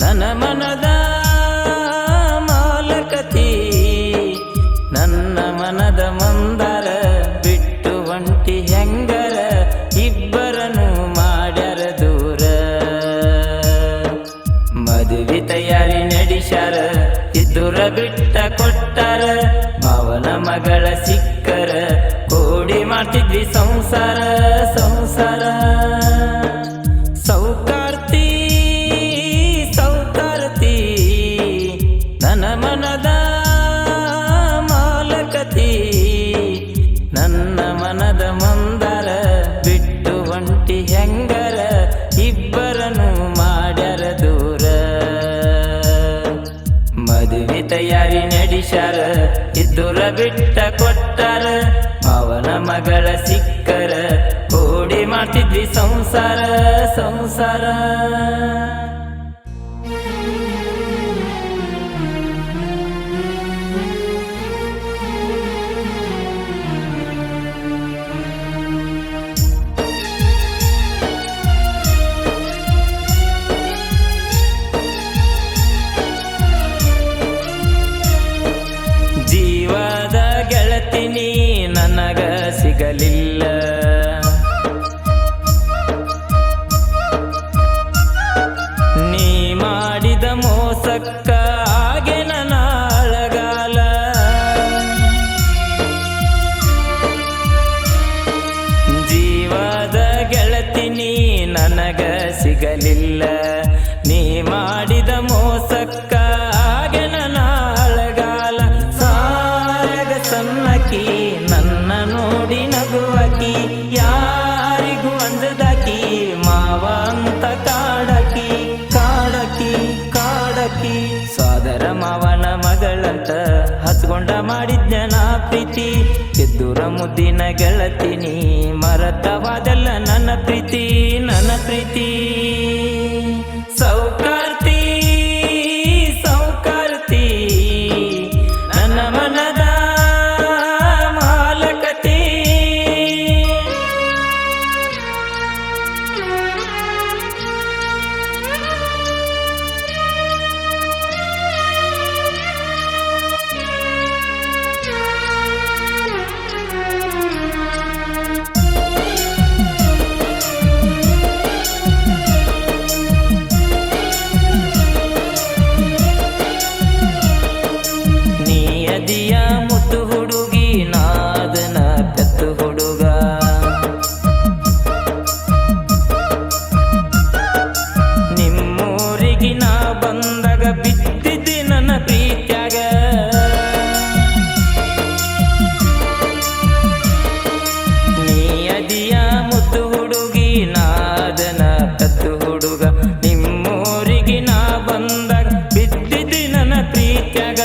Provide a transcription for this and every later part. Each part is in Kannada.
ನನ್ನ ಮನದ ಮಾಲಕತಿ ನನ್ನ ಮನದ ಮಂದರ ಬಿಟ್ಟು ಒಂಟಿ ಹೆಂಗರ ಇಬ್ಬರನ್ನು ಮಾಡ್ಯಾರ ದೂರ ಮದುವೆ ತಯಾರಿ ನಡೆಸ್ಯಾರ ಇದ್ದುರ ಬಿಟ್ಟ ಕೊಟ್ಟಾರ ಅವನ ಮಗಳ ಸಿಕ್ಕರ ಕೂಡಿ ಮಾಡ್ತಿದ್ವಿ ಸಂಸಾರ ಸಂಸಾರ ಸೌಕಾರ್ತಿ ಸೌಕಾರ್ತಿ ನನ್ನ ಮನದ ಮಾಲಕತಿ ನನ್ನ ಮನದ ಮಂದರ ಬಿಟ್ಟು ಒಂಟಿ ಹೆಂಗರ ಇಬ್ಬರನ್ನು ಮಾಡ್ಯಾರ ದೂರ ಮದುವೆ ತಯಾರಿ ನಡೆಸ್ಯಾರ ಇದ್ದುರ ಬಿಟ್ಟ ಕೊಟ್ಟಾರ ಅವನ ಮಗಳ ಸಿಕ್ಕರ ಕೂಡಿ ಮಾಡ್ತಿದ್ವಿ ಸಂಸಾರ ಸಂಸಾರ ಜೀವದ ಗೆಳತಿನಿ ನನಗ ಸಿಗಲಿಲ್ಲ ನೀ ಮಾಡಿದ ಮೋಸಕ್ಕ ಹಾಗೆ ನನ್ನ ಅಳಗಾಲ ಜೀವದ ಗೆಳತಿನಿ ನನಗ ಸಿಗಲಿಲ್ಲ ನೀ ಮಾಡಿದ ಮೋಸಕ್ಕ ಹಾಗೆ ನನ್ನ ಅಳಗಾಲ ಸಾರಗ ಸನ್ನಕಿ ನನ್ನ ನೋಡಿ ನಗುವಕಿ ಯಾರಿಗೂ ಅಂಜದಾಕಿ ಮಾವ ಅಂತ ಕಾಡಕಿ ಕಾಡಕಿ ಕಾಡಕಿ ಸೋದರ ಮಾವನ ಮಗಳಂತ ಹಚ್ಕೊಂಡ ಮಾಡಿದ್ನ ಪ್ರೀತಿ ಎದ್ದುರ ಮುದ್ದಿನ ಗೆಳತಿನಿ ಮರತವಾದಲ್ಲ ನನ್ನ ಪ್ರೀತಿ ನನ್ನ ಪ್ರೀತಿ ಸೌಕಾರ್ತಿ ಸೌಕಾರ್ತಿ ನನ್ನ ಮನದ ಮಾಲಕತಿ ನೀಯದಿಯ ಮುತ್ತು ಹುಡುಗಿ ನಾದನ ಪೆತ್ತು ಹುಡುಗ ನಿಮ್ಮೂರಿಗೆ ನಾ ಬಂದಾಗ ಬಿದ್ದಿದ್ದೆ ನನ್ನ ಪ್ರೀತ್ಯಾಗ ನೀಯದಿಯ ಮುತ್ತು ಹುಡುಗಿ ನಾದನ ಪೆತ್ತು ಹುಡುಗ ನಿಮ್ಮೂರಿಗೆ ನಾ ಬಂದಾಗ ಬಿದ್ದಿದ್ದೆ ನನ್ನ ಪ್ರೀತ್ಯಾಗ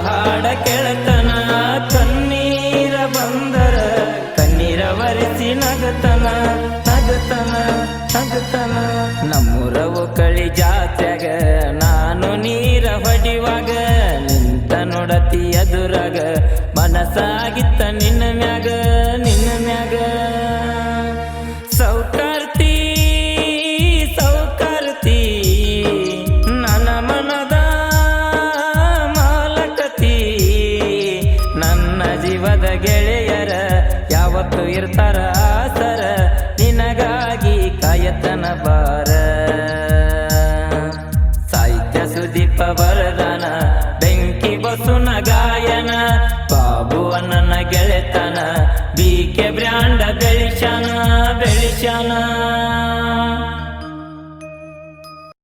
ಹಾಡ ಕೆಳತನ ಕಣ್ಣೀರ ಬಂದರ ಕಣ್ಣೀರ ಒರೆಸಿ ನಗತನ ನಗತನ ನಗತನ ನಮ್ಮೂರವು ಕಳಿ ಜಾತ್ಯಾಗ ನಾನು ನೀರ ಹೊಡಿವಾಗ ನಿಂತ ನೋಡತಿ ಎದುರಾಗ ಮನಸ್ಸಾಗಿತ್ತ ನಿನ್ನ ಮ್ಯಾಗ ನಿನ್ನ ಮ್ಯಾಗ ಸೌಕಾರ್ತಿ ಸೌಕಾರ್ತಿ ನನ್ನ ಮನದ ನನ್ನ ಜೀವದ ಗೆಳೆಯರ ಯಾವತ್ತು ಇರ್ತಾರ ಆಸರ ನಿನಗಾಗಿ ಕಾಯತನ ಬಾರ ಸಾಹಿತ್ಯ ಸುದೀಪ ವರದಾನ ಬೆಂಕಿ ಬಸುನ ಗಾಯನ ಬಾಬು ಅಣ್ಣನ ಗೆಳೆತನ BK ಬ್ರ್ಯಾಂಡ ಬೆಳಿಶಾನ ಬೆಳಿಶಾನ